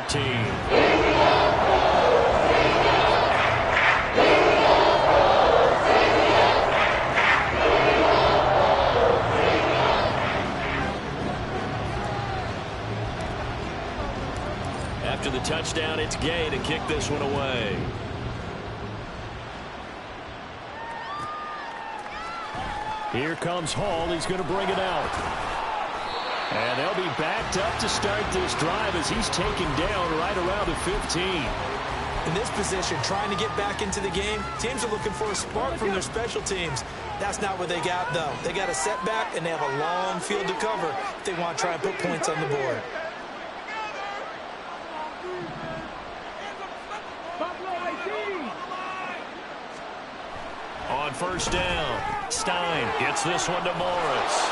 After the touchdown, it's Gay to kick this one away. Here comes Hall. He's going to bring it out. And they'll be backed up to start this drive as he's taken down right around the 15. In this position, trying to get back into the game, teams are looking for a spark from their special teams. That's not what they got, though. They got a setback, and they have a long field to cover if they want to try and put points on the board. On first down, Stein gets this one to Morris.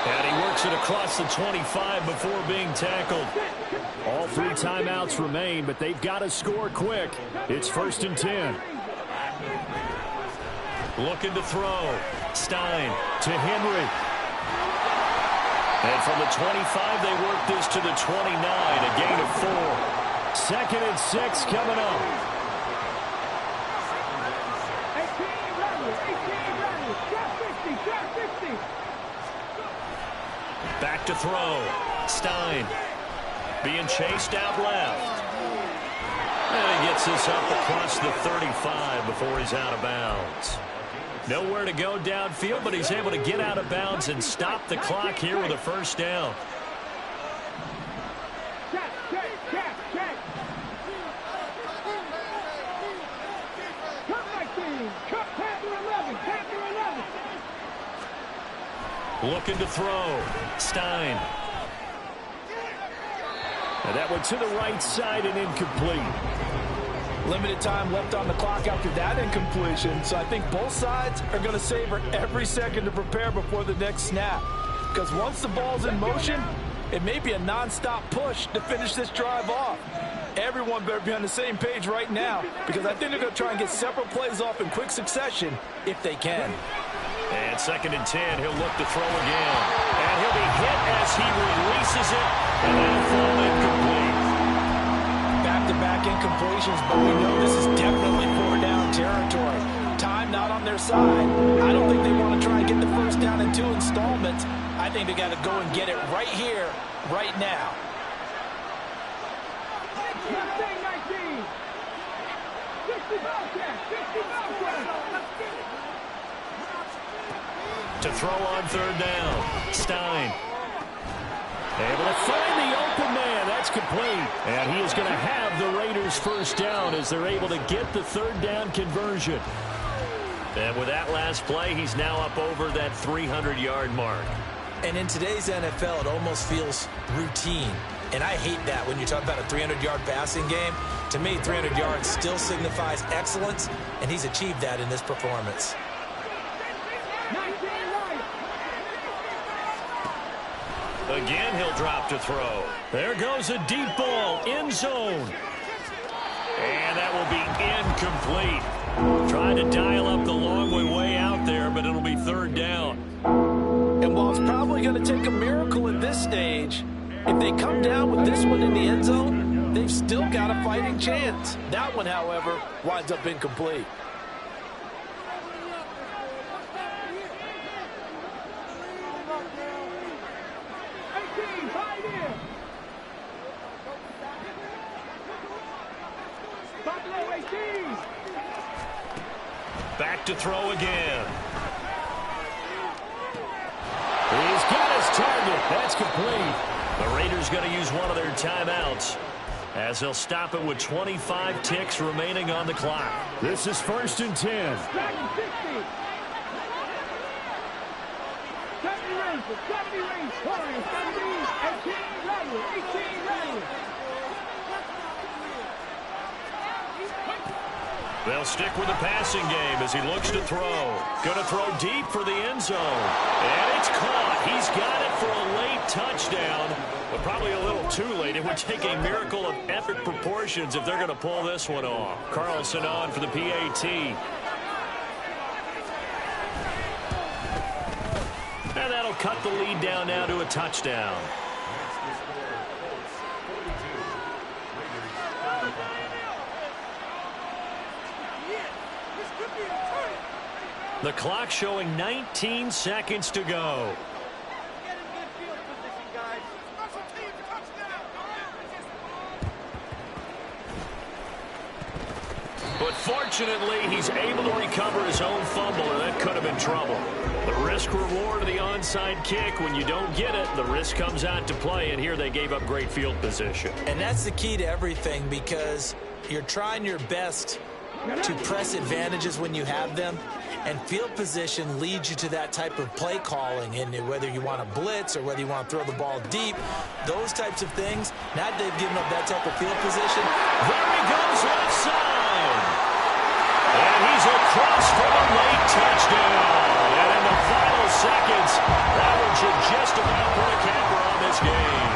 And he works it across the 25 before being tackled. All 3 timeouts remain, but they've got to score quick. It's 1st and 10. Looking to throw. Stein to Henry. And from the 25, they work this to the 29, a gain of 4. 2nd and 6 coming up. Back to throw. Stein being chased out left. And he gets this up across the 35 before he's out of bounds. Nowhere to go downfield, but he's able to get out of bounds and stop the clock here with a first down. Looking to throw. Stein. And that one to the right side and incomplete. Limited time left on the clock after that incompletion, so I think both sides are going to savor every second to prepare before the next snap. Because once the ball's in motion, it may be a non-stop push to finish this drive off. Everyone better be on the same page right now, because I think they're going to try and get several plays off in quick succession if they can. And 2nd and 10, he'll look to throw again. And he'll be hit as he releases it, and that'll fall incomplete. Back-to-back incompletions, but we know this is definitely 4-down territory. Time not on their side. I don't think they want to try and get the first down in 2 installments. I think they got to go and get it right here, right now. To throw on third down. Stein. Able to find the open man. That's complete. And he is going to have the Raiders first down as they're able to get the third down conversion. And with that last play, he's now up over that 300-yard mark. And in today's NFL, it almost feels routine. And I hate that when you talk about a 300-yard passing game. To me, 300 yards still signifies excellence, and he's achieved that in this performance. Again, he'll drop to throw. There goes a deep ball, end zone. And that will be incomplete. Trying to dial up the long way out there, but it'll be third down. And while it's probably going to take a miracle at this stage, if they come down with this one in the end zone, they've still got a fighting chance. That one, however, winds up incomplete. Back to throw again. He's got his target. That's complete. The Raiders going to use one of their timeouts as they'll stop it with 25 ticks remaining on the clock. This is 1st and 10. They'll stick with the passing game as he looks to throw. Going to throw deep for the end zone. And it's caught. He's got it for a late touchdown, but probably a little too late. It would take a miracle of epic proportions if they're going to pull this one off. Carlson on for the PAT. And that'll cut the lead down now to a touchdown. The clock showing 19 seconds to go. But fortunately, he's able to recover his own fumble, or that could have been trouble. The risk-reward of the onside kick, when you don't get it, the risk comes out to play, and here they gave up great field position. And that's the key to everything, because you're trying your best to press advantages when you have them, and field position leads you to that type of play calling, and whether you want to blitz or whether you want to throw the ball deep, those types of things. Now they've given up that type of field position. There he goes, left side. And he's across for a late touchdown. And in the final seconds, that one should just about put a capper on this game.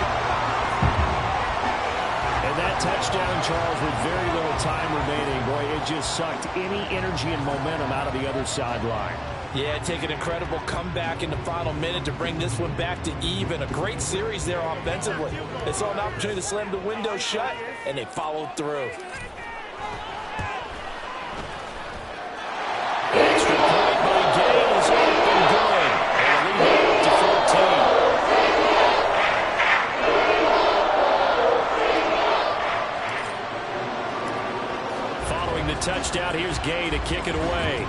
And that touchdown, Charles, with very little time remaining, boy, it just sucked any energy and momentum out of the other sideline. Yeah, take an incredible comeback in the final minute to bring this one back to even. A great series there offensively. They saw an opportunity to slam the window shut, and they followed through. Extra point by Gay is up and good. And a lead up to 14. Following the touchdown, here's Gay to kick it away.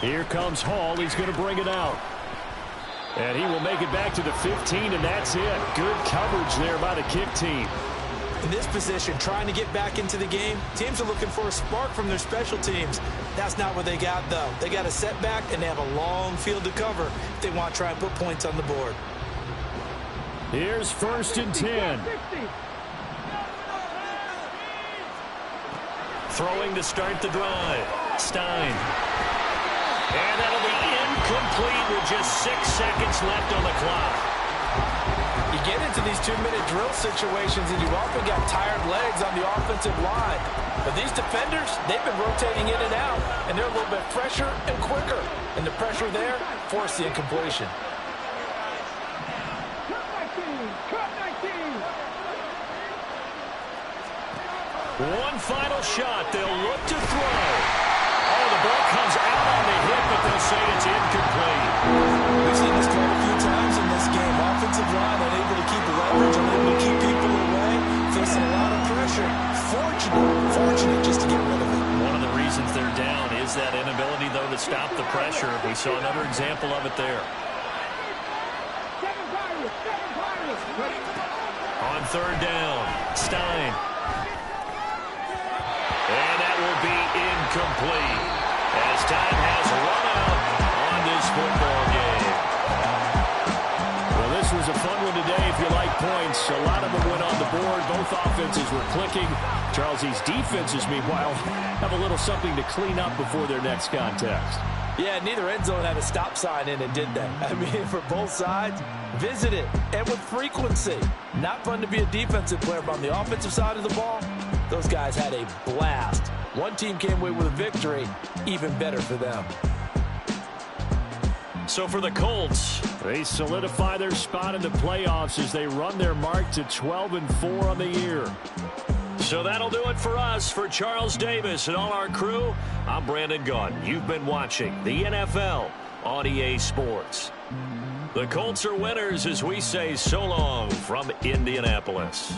Here comes Hall. He's going to bring it out. And he will make it back to the 15, and that's it. Good coverage there by the kick team. In this position, trying to get back into the game, teams are looking for a spark from their special teams. That's not what they got, though. They got a setback, and they have a long field to cover if they want to try and put points on the board. Here's 1st and 10. Throwing to start the drive. Stein. And that'll be incomplete with just 6 seconds left on the clock. You get into these 2-minute drill situations, and you've often got tired legs on the offensive line. But these defenders, they've been rotating in and out, and they're a little bit fresher and quicker. And the pressure there forced the incompletion. One final shot. They'll look to throw. Oh, the ball comes out on the hit, but they'll say it's incomplete. We've seen this quite a few times in this game. Offensive line unable to keep leverage, unable to keep people away, facing a lot of pressure. Fortunate just to get rid of it. One of the reasons they're to stop the pressure. We saw another example of it there. On third down, Stein. And that will be incomplete as time has run out on this football game. Well, this was a fun one today if you like points. A lot of them went on the board. Both offenses were clicking. Charles, these defenses, meanwhile, have a little something to clean up before their next contest. Yeah, neither end zone had a stop sign in it, did they? I mean, for both sides, visit it, and with frequency. Not fun to be a defensive player, but on the offensive side of the ball, those guys had a blast. One team came away with a victory, even better for them. So for the Colts, they solidify their spot in the playoffs as they run their mark to 12-4 on the year. So that'll do it for us. For Charles Davis and all our crew, I'm Brandon Gaudin. You've been watching the NFL on EA Sports. The Colts are winners as we say so long from Indianapolis.